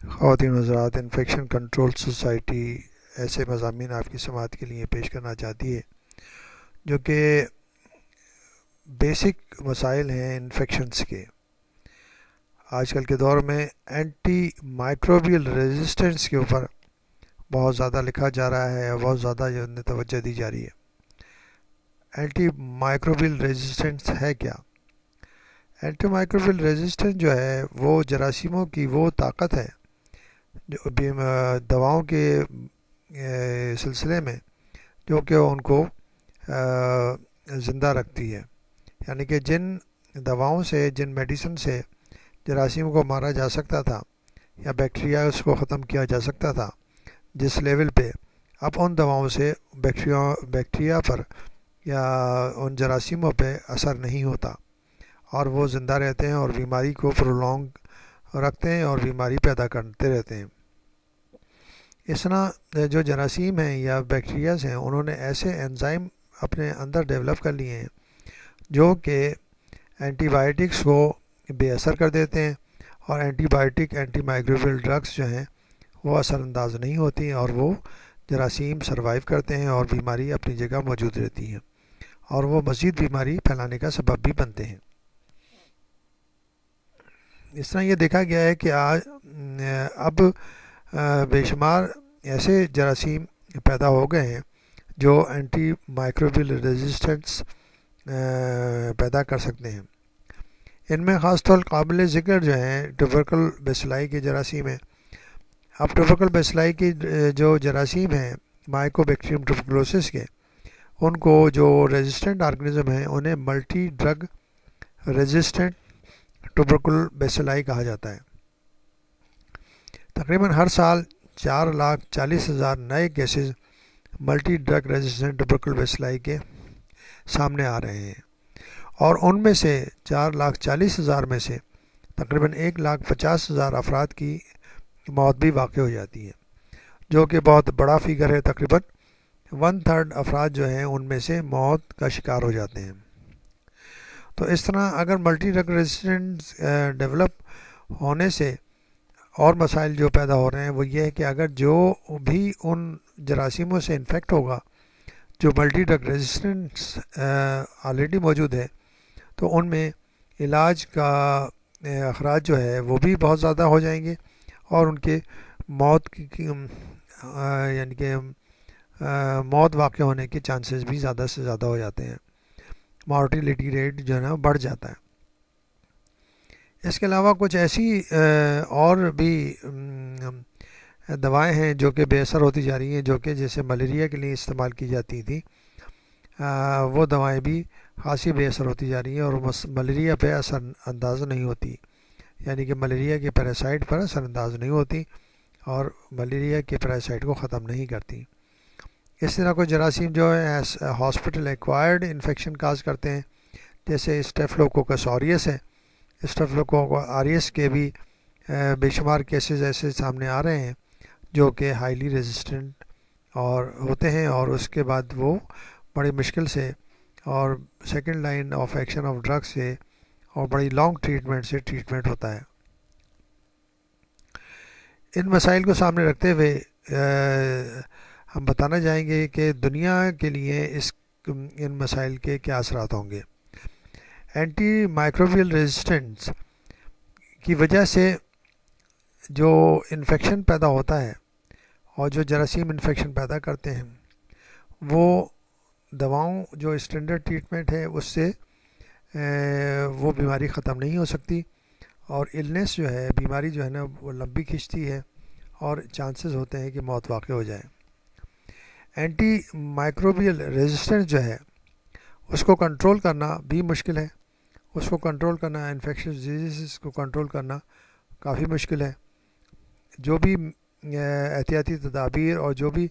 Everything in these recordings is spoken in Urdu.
خواتین حضرات، انفیکشن کنٹرول سوسائٹی ایسے مضامین آپ کی سماعت کے لیے پیش کرنا چاہتی ہے جو کہ بیسک مسائل ہیں انفیکشنز کے۔ آج کل کے دور میں اینٹی مائکروبیل ریزسٹنس کے اوپر بہت زیادہ لکھا جا رہا ہے اور بہت زیادہ توجہ دی جا رہی ہے۔ اینٹی مائکروبیل ریزسٹنس ہے کیا؟ اینٹی مائکروبیل ریزسٹنس جو ہے وہ جراثیموں کی وہ طاقت ہے جو دواؤں کے سلسلے میں جو کہ ان کو زندہ رکھتی ہے، یعنی کہ جن دواؤں سے، جن میڈیسن سے جراثیم کو مارا جا سکتا تھا یا بیکٹیریا اس کو ختم کیا جا سکتا تھا جس لیول پہ، اب ان دواؤں سے بیکٹیریا پر یا ان جراثیموں پہ اثر نہیں ہوتا اور وہ زندہ رہتے ہیں اور بیماری کو پرولونگ رکھتے ہیں اور بیماری پیدا کرتے رہتے ہیں۔ اس طرح جو جراثیم ہیں یا بیکٹیریاز ہیں، انہوں نے ایسے انزائم اپنے اندر ڈیولپ کر لیے ہیں جو کہ اینٹی بائیوٹکس کو بے اثر کر دیتے ہیں، اور antibiotic, antimicrobial drugs جو ہیں وہ اثر انداز نہیں ہوتی اور وہ جراثیم سروائیو کرتے ہیں اور بیماری اپنی جگہ موجود رہتی ہے اور وہ مزید بیماری پھیلانے کا سبب بھی بنتے ہیں۔ اس طرح یہ دیکھا گیا ہے کہ اب بے شمار ایسے جراثیم پیدا ہو گئے ہیں جو اینٹی مائکروبیل ریزسٹنس پیدا کر سکتے ہیں۔ ان میں خاص طور قابل ذکر جو ہیں ٹوبرکل بیسیلائی کے جراثیم ہیں۔ اب ٹوبرکل بیسیلائی کی جو جراثیم ہیں مائکو بیکٹیریم ٹوبرکلوسس کے، ان کو جو ریزسٹنٹ آرگنزم ہیں انہیں ملٹی ڈرگ ریزسٹنٹ ٹوبرکل بیسیلائی کہا جاتا ہے۔ تقریباً ہر سال 4,40,000 نئے cases multi drug resistant tubercle بیسیلائی کے سامنے آ رہے ہیں، اور ان میں سے 4,40,000 میں سے تقریباً 1,50,000 افراد کی موت بھی واقع ہو جاتی ہے، جو کہ بہت بڑا فگر ہے۔ تقریباً 1/3 افراد جو ہیں ان میں سے موت کا شکار ہو جاتے ہیں۔ تو اس طرح اگر ملٹی ڈرگ ریزسٹنس ڈیولپ ہونے سے اور مسائل جو پیدا ہو رہے ہیں وہ یہ ہے کہ اگر جو بھی ان جراثیموں سے انفیکٹ ہوگا جو ملٹی ڈرگ ریزسٹنس آلریڈی موجود ہے، تو ان میں علاج کا اخراج جو ہے وہ بھی بہت زیادہ ہو جائیں گے اور ان کے موت کی یعنی کہ موت واقع ہونے کے چانسز بھی زیادہ سے زیادہ ہو جاتے ہیں۔ مارٹیلیٹی ریٹ جو ہے نا بڑھ جاتا ہے۔ اس کے علاوہ کچھ ایسی اور بھی دوائیں ہیں جو کہ بے اثر ہوتی جا رہی ہیں، جو کہ جیسے ملیریا کے لیے استعمال کی جاتی تھی، وہ دوائیں بھی خاصی بے اثر ہوتی جا رہی ہیں اور ملیریا پہ اثر انداز نہیں ہوتی، یعنی کہ ملیریا کے پیراسائٹ پر اثر انداز نہیں ہوتی اور ملیریا کے پیراسائٹ کو ختم نہیں کرتی۔ اس طرح کوئی جراثیم جو ہے ہاسپٹل ایکوائرڈ انفیکشن کاز کرتے ہیں، جیسے اسٹیفلوکوکس آریس ہے۔ اسٹیفلوکوکس آریس کے بھی بے شمار کیسز ایسے سامنے آ رہے ہیں جو کہ ہائیلی ریزسٹنٹ اور ہوتے ہیں، اور اس کے بعد وہ بڑی مشکل سے اور second line of action of drug سے اور بڑی لانگ ٹریٹمنٹ سے ٹریٹمنٹ ہوتا ہے۔ ان مسائل کو سامنے رکھتے ہوئے ہم بتانا چاہیں گے کہ دنیا کے لیے ان مسائل کے کیا اثرات ہوں گے۔ اینٹی مائکروبیل ریزسٹنس کی وجہ سے جو انفیکشن پیدا ہوتا ہے اور جو جراثیم انفیکشن پیدا کرتے ہیں، وہ دواؤں جو اسٹینڈرڈ ٹریٹمنٹ ہے اس سے وہ بیماری ختم نہیں ہو سکتی، اور النس جو ہے، بیماری جو ہے نا وہ لمبی کھنچتی ہے اور چانسز ہوتے ہیں کہ موت واقع ہو جائے۔ اینٹی مائکروبیل ریزسٹنس جو ہے اس کو کنٹرول کرنا بھی مشکل ہے، اس کو کنٹرول کرنا، انفیکشس ڈیزیز کو کنٹرول کرنا کافی مشکل ہے۔ جو بھی احتیاطی تدابیر اور جو بھی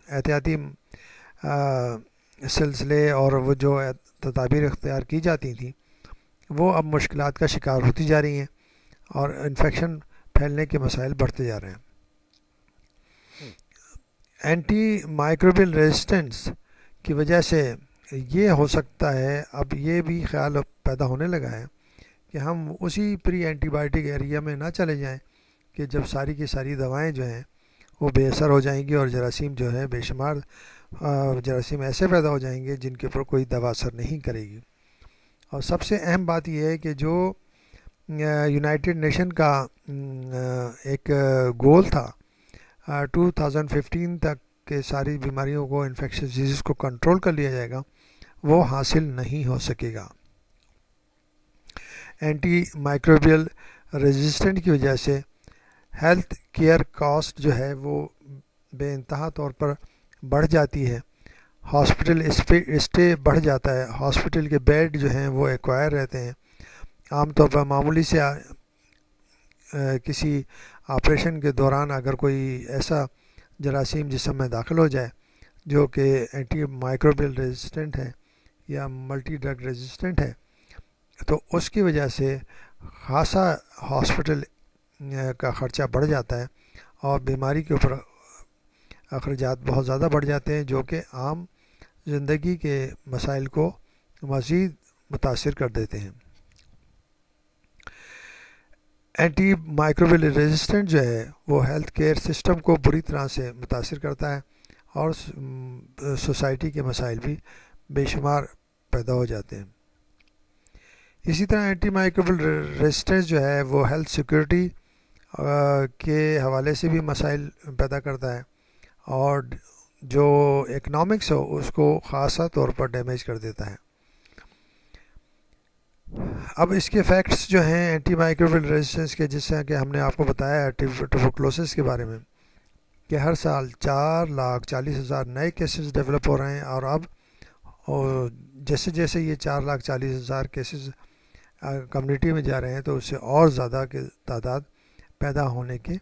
احتیاطی سلسلے اور وہ جو تدابیر اختیار کی جاتی تھیں وہ اب مشکلات کا شکار ہوتی جا رہی ہیں اور انفیکشن پھیلنے کے مسائل بڑھتے جا رہے ہیں۔ اینٹی مائکروبیل ریزسٹنس کی وجہ سے یہ ہو سکتا ہے، اب یہ بھی خیال پیدا ہونے لگا ہے کہ ہم اسی پری اینٹی بائیوٹک ایریا میں نہ چلے جائیں کہ جب ساری کی ساری دوائیں جو ہیں وہ بے اثر ہو جائیں گی اور جراثیم جو ہے بے شمار جراثیم ایسے پیدا ہو جائیں گے جن کے اوپر کوئی دوا اثر نہیں کرے گی. اور سب سے اہم بات یہ ہے کہ جو یونائٹڈ نیشن کا ایک گول تھا 2015 تک کہ ساری بیماریوں کو انفیکشس ڈیزیز کو کنٹرول کر لیا جائے گا، وہ حاصل نہیں ہو سکے گا. اینٹی مائکروبیل ریزسٹنٹ کی وجہ سے ہیلتھ کیئر کاسٹ جو ہے وہ بے انتہا طور پر بڑھ جاتی ہے. ہاسپٹل اسٹے بڑھ جاتا ہے. ہاسپٹل کے بیڈ جو ہیں وہ ایکوائر رہتے ہیں. عام طور پر معمولی سے کسی آپریشن کے دوران اگر کوئی ایسا جراثیم جسم میں داخل ہو جائے جو کہ اینٹی مائکروبیل ریزسٹنٹ ہے یا ملٹی ڈرگ ریزسٹنٹ ہے، تو اس کی وجہ سے خاصا ہاسپٹل کا خرچہ بڑھ جاتا ہے اور بیماری کے اوپر اخراجات بہت زیادہ بڑھ جاتے ہیں، جو کہ عام زندگی کے مسائل کو مزید متاثر کر دیتے ہیں. اینٹی مائکروبیل ریزسٹنٹ جو ہے وہ ہیلتھ کیئر سسٹم کو بری طرح سے متاثر کرتا ہے اور سوسائٹی کے مسائل بھی بے شمار پیدا ہو جاتے ہیں. اسی طرح اینٹی مائکروبیل ریزسٹنس جو ہے وہ ہیلتھ سیکورٹی کے حوالے سے بھی مسائل پیدا کرتا ہے اور جو اکنامکس ہو اس کو خاصا طور پر ڈیمیج کر دیتا ہے. اب اس کے فیکٹس جو ہیں اینٹی مائکروبیل ریزسٹنس کے، جس سے کہ ہم نے آپ کو بتایا ٹیوبرکلوسس کے بارے میں کہ ہر سال 4,40,000 نئے کیسز ڈیولپ ہو رہے ہیں، اور اب جیسے جیسے یہ 4,40,000 کیسز کمیونٹی میں جا رہے ہیں تو اس سے اور زیادہ کی تعداد پیدا ہونے کے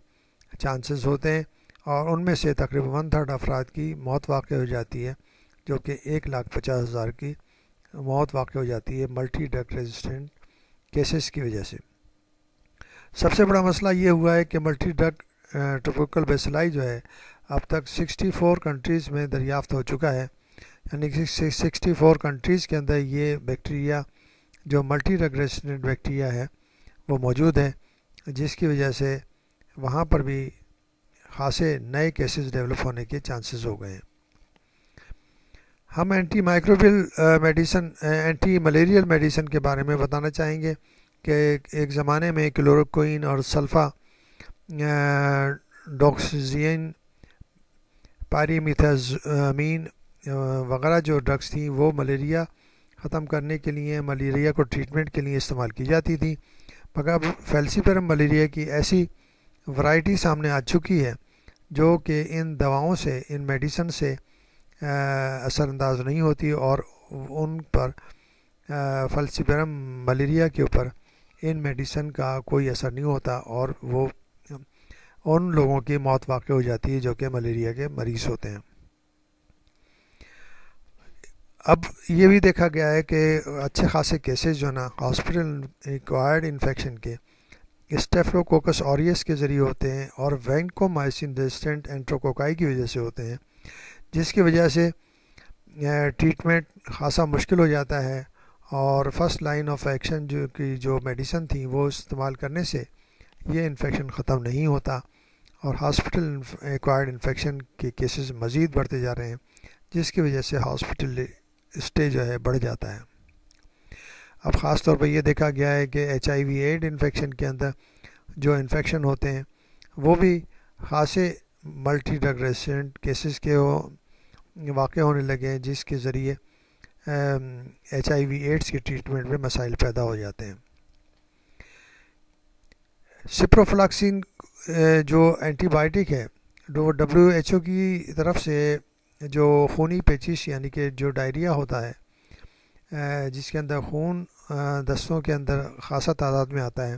چانسز ہوتے ہیں، اور ان میں سے تقریباً 1/3 افراد کی موت واقع ہو جاتی ہے، جو کہ 1,50,000 کی موت واقع ہو جاتی ہے ملٹی ڈرگ ریزسٹنٹ کیسز کی وجہ سے. سب سے بڑا مسئلہ یہ ہوا ہے کہ ملٹی ڈرگ ٹروپیکل بیسیلائی جو ہے اب تک 64 کنٹریز میں دریافت ہو چکا ہے، یعنی کہ 64 کنٹریز کے اندر یہ بیکٹیریا جو ملٹی ڈرگ ریزسٹنٹ بیکٹیریا ہے وہ موجود ہے، جس کی وجہ سے وہاں پر بھی خاصے نئے کیسز ڈیولپ ہونے کے چانسز ہو گئے ہیں. ہم antimicrobial medicine antimalarial medicine کے بارے میں بتانا چاہیں گے کہ ایک زمانے میں کلوروکوئن اور سلفا ڈاکسیزین پائریمیتھازامین وغیرہ جو ڈرگس تھیں وہ ملیریا ختم کرنے کے لیے، ملیریا کو ٹریٹمنٹ کے لیے استعمال کی جاتی تھیں، مگر اب فیلسیپیرم ملیریا کی ایسی ورائٹی سامنے آ چکی ہے جو کہ ان دواؤں سے، ان میڈیسن سے اثر انداز نہیں ہوتی، اور ان پر فیلسیپیرم ملیریا کے اوپر ان میڈیسن کا کوئی اثر نہیں ہوتا، اور وہ ان لوگوں کی موت واقع ہو جاتی ہے جو کہ ملیریا کے مریض ہوتے ہیں. اب یہ بھی دیکھا گیا ہے کہ اچھے خاصے کیسز جو نا ہاسپٹل ایکوائرڈ انفیکشن کے اسٹیفلوکوکس اوریس کے ذریعے ہوتے ہیں اور وینکومائسن ریزسٹنٹ انٹروکوکائی کی وجہ سے ہوتے ہیں، جس کی وجہ سے ٹریٹمنٹ خاصا مشکل ہو جاتا ہے، اور فرسٹ لائن آف ایکشن جو میڈیسن تھیں وہ استعمال کرنے سے یہ انفیکشن ختم نہیں ہوتا، اور ہاسپٹل ایکوائرڈ انفیکشن کے کیسز مزید بڑھتے جا رہے ہیں، جس کی وجہ سے ہاسپٹل اسٹے جو ہے بڑھ جاتا ہے. اب خاص طور پر یہ دیکھا گیا ہے کہ HIV ایڈ انفیکشن کے اندر جو انفیکشن ہوتے ہیں وہ بھی خاصے ملٹی ڈرگ ریزسٹنٹ کیسز کے واقع ہونے لگے ہیں، جس کے ذریعے HIV ایڈز کی ٹریٹمنٹ میں مسائل پیدا ہو جاتے ہیں. سپروفلاکسین جو اینٹی بائیوٹک ہے WHO کی طرف سے جو خونی پیچش یعنی کہ جو ڈائریا ہوتا ہے جس کے اندر خون دستوں کے اندر خاصا تعداد میں آتا ہے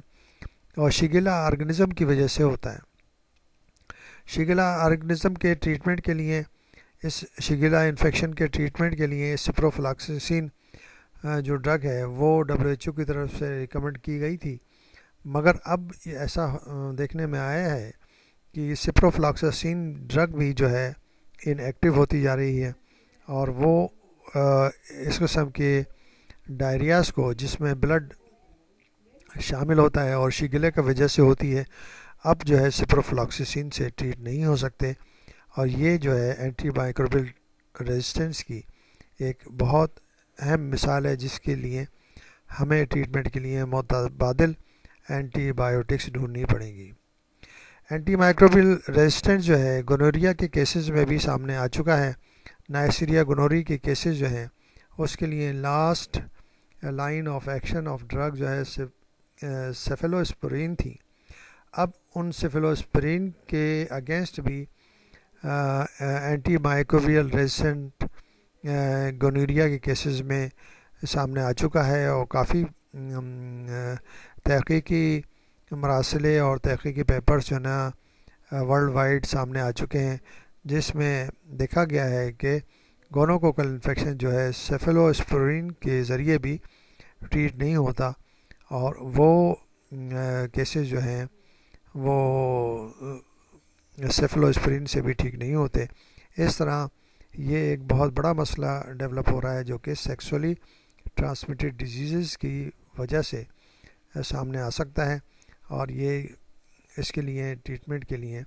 اور شگیلا آرگنزم کی وجہ سے ہوتا ہے. شگیلا آرگنزم کے ٹریٹمنٹ کے لیے، اس شگیلا انفیکشن کے ٹریٹمنٹ کے لیے سپروفلاکسین جو ڈرگ ہے وہ WHO کی طرف سے ریکمنڈ کی گئی تھی، مگر اب ایسا دیکھنے میں آیا ہے کہ سپروفلاکسین ڈرگ بھی جو ہے ان ایکٹیو ہوتی جا رہی ہے، اور وہ اس قسم کے ڈائریاز کو جس میں بلڈ شامل ہوتا ہے اور شگلے کا وجہ سے ہوتی ہے، اب جو ہے سپروفلاکسیسین سے ٹریٹ نہیں ہو سکتے، اور یہ جو ہے اینٹی مائکروبیل ریزسٹنس کی ایک بہت اہم مثال ہے، جس کے لیے ہمیں ٹریٹمنٹ کے لیے متبادل اینٹی بایوٹکس ڈھونڈنی پڑیں گی۔ اینٹی مائکروبیل ریزسٹنس جو ہے گونوریا کے کیسز میں بھی سامنے آ چکا ہے۔ نائسیریا گونوری کے کیسز جو ہیں اس کے لیے last line of action of drug جو ہے سیفلوسپورین تھی۔ اب ان سیفلوسپورین کے اگینسٹ بھی اینٹی مائکروبیل ریزسٹنٹ گونوریا کے کیسز میں سامنے آ چکا ہے، اور کافی تحقیقی مراسلے اور تحقیقی پیپرز جو ہے نا ورلڈ وائڈ سامنے آ چکے ہیں، جس میں دیکھا گیا ہے کہ گونوکوکل انفیکشن جو ہے سیفلوسپورین کے ذریعے بھی ٹریٹ نہیں ہوتا، اور وہ کیسز جو ہیں وہ سیفلوسپورین سے بھی ٹھیک نہیں ہوتے۔ اس طرح یہ ایک بہت بڑا مسئلہ ڈیولپ ہو رہا ہے، جو کہ سیکسولی ٹرانسمیٹڈ ڈیزیزز کی وجہ سے سامنے آ سکتا ہے، اور یہ اس کے لیے ٹریٹمنٹ کے لیے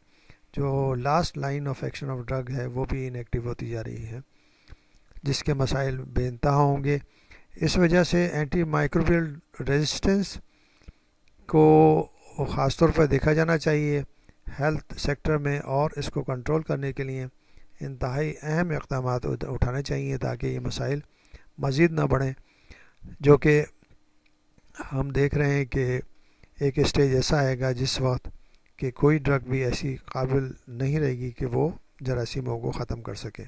جو last line of action of drug ہے وہ بھی انیکٹیو ہوتی جا رہی ہے، جس کے مسائل بے انتہا ہوں گے۔ اس وجہ سے اینٹی مائکروبیل ریزسٹنس کو خاص طور پر دیکھا جانا چاہیے ہیلتھ سیکٹر میں، اور اس کو کنٹرول کرنے کے لیے انتہائی اہم اقدامات اٹھانے چاہیے، تاکہ یہ مسائل مزید نہ بڑھیں، جو کہ ہم دیکھ رہے ہیں کہ ایک اسٹیج ایسا آئے گا جس وقت کہ کوئی ڈرگ بھی ایسی قابل نہیں رہے گی کہ وہ جراثیموں کو ختم کر سکے۔